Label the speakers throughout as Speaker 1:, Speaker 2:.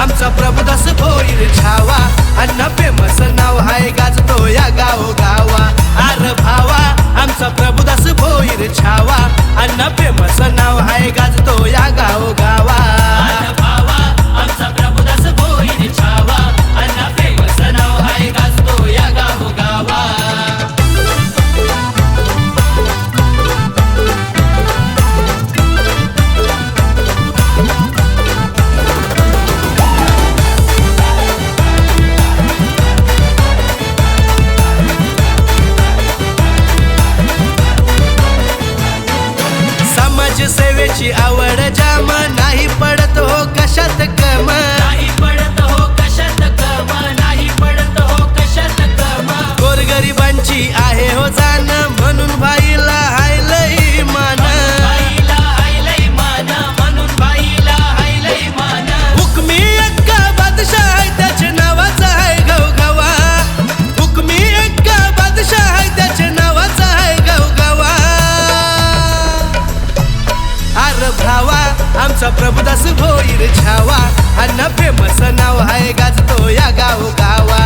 Speaker 1: आमचा प्रभुदास भोईर छावा अण्णा फेमस नाव आहे गाजतो या गावोगावा अरे भावा आमचा प्रभुदास भोईर छावा अण्णा फेमस नाव आहे गाजतो या गावोगावा
Speaker 2: अरे भावा आमचा प्रभुदास भोईर छावा अण्णा फेमस नाव आहे गाजतो या गावोगावा
Speaker 1: सेवेची आवड जाम नाही पडत हो कशात कम
Speaker 2: नाही पडत हो कशात कम नाही पडत हो कशात कम
Speaker 1: गोरगरिबांची आहे हो जाण म्हणून भाईला हाय लई मान
Speaker 2: भाईला हाय लई मान म्हणून भाईला हाय लई मान
Speaker 1: हुकमी एक्का बादशाह आहे त्याच्या नावाचा आहे गावगावा हुकमी एक्का बादशाह आहे त्याच्या नावाचा आहे गावगावा अरे भावा आमचा प्रभुदास भोईर छावा अण्णा फेमस नाव आहे गाजतो या गावोगावा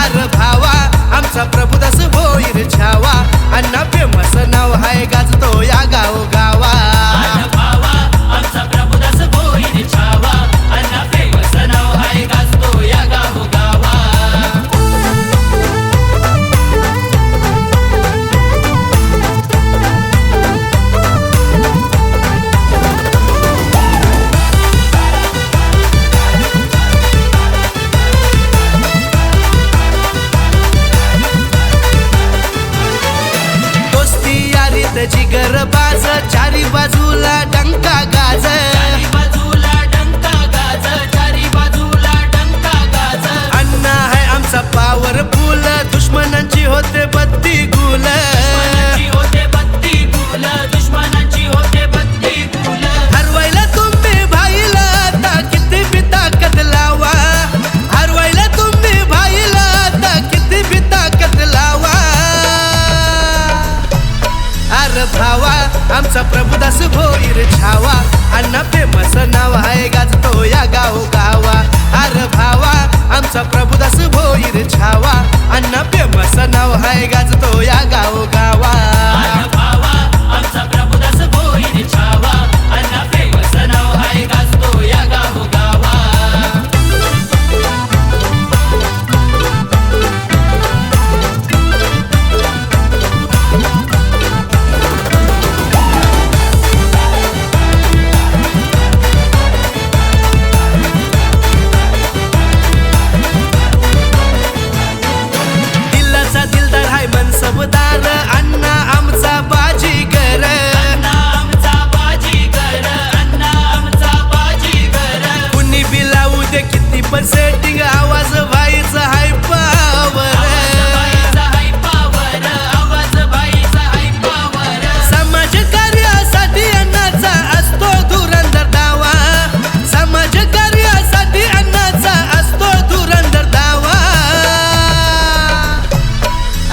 Speaker 1: अरे भावा आमचा प्रभुदास भोईर छावा अण्णा फेमस नाव आहे गाजतो या गावोगावा
Speaker 2: अरे भावा आमचा प्रभुदास भोईर छावा अण्णा फेमस नाव आहे गाजतो या गावोगावा
Speaker 1: जिगर बाज चारी बाजूला डंका गाज
Speaker 2: चारी बाजूला डंका गाज चारी बाजूला डंका गाज
Speaker 1: अण्णा है आमचा पॉवरफुल दुश्मनांची होते बत्ती गुल
Speaker 2: दुश्मनांची होते बत्ती गुल दुश्मनांची होते बत्ती गुल
Speaker 1: हरवायला तुम्ही भाईला आता किती बी ताकद लावा हरवायला तुम्ही भाईला आता किती बी ताकद लावा अरे भावा आमचा प्रभुदास भोईर छावा अण्णा फेमस नाव आहे गाजतो या गावोगावा अरे भावा आमचा प्रभुदास भोईर छावा अण्णा फेमस नाव आहे गाजतो या गावोगावा
Speaker 2: अरे भावा आमचा प्रभुदास भोईर छावा अण्णा फेमस नाव आहे गाजतो या गावोगावा
Speaker 1: मनसबदार अण्णा आमचा बाजीगर
Speaker 2: अण्णा आमचा बाजीगर अण्णा आमचा बाजीगर
Speaker 1: कुणी बी लावू दे किती पण सेटिंग आवाज भाईचा हाय पावर
Speaker 2: भाईचा हाय पावर आवाज भाईचा हाय पावर
Speaker 1: समाज कार्यासाठी अण्णाचा असतो धुरंधर दावा समाज कार्यासाठी अण्णाचा असतो धुरंधर दावा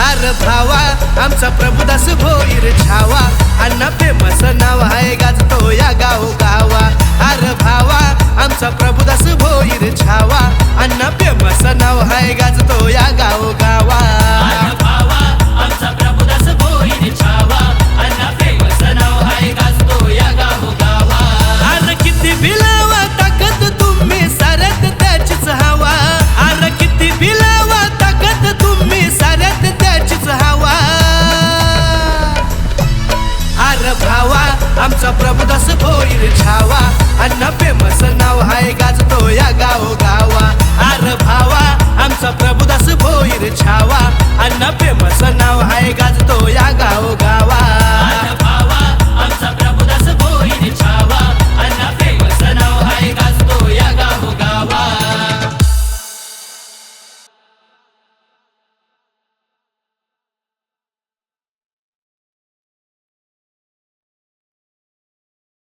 Speaker 1: अरे भावा आमचा प्रभुदास भोईर छावा अण्णा फेमस नाव आहे गाजतो या गावोगावा अरे भावा आमचा प्रभुदास भोईर छावा अण्णा फेमस नाव आहे गाजतो या गावोगावा
Speaker 2: अरे भावा आमचा प्रभुदास भोईर छावा अण्णा फेमस नाव आहे गाजतो या गावोगावा
Speaker 1: अरे किती भिलावा ताकद तुम्ही साऱ्यात त्याचीच हवा अरे किती भिलावा ताकद तुम्ही साऱ्यात त्याचीच हवा अरे भावा आमचा प्रभुदास भोईर छावा अण्णा फेमस नाव आहे गाजतो या गावोगावा अरे भावा आमचा प्रभुदास भोईर छावा अण्णा फेमस नाव आहे गाजतो या गावोगावा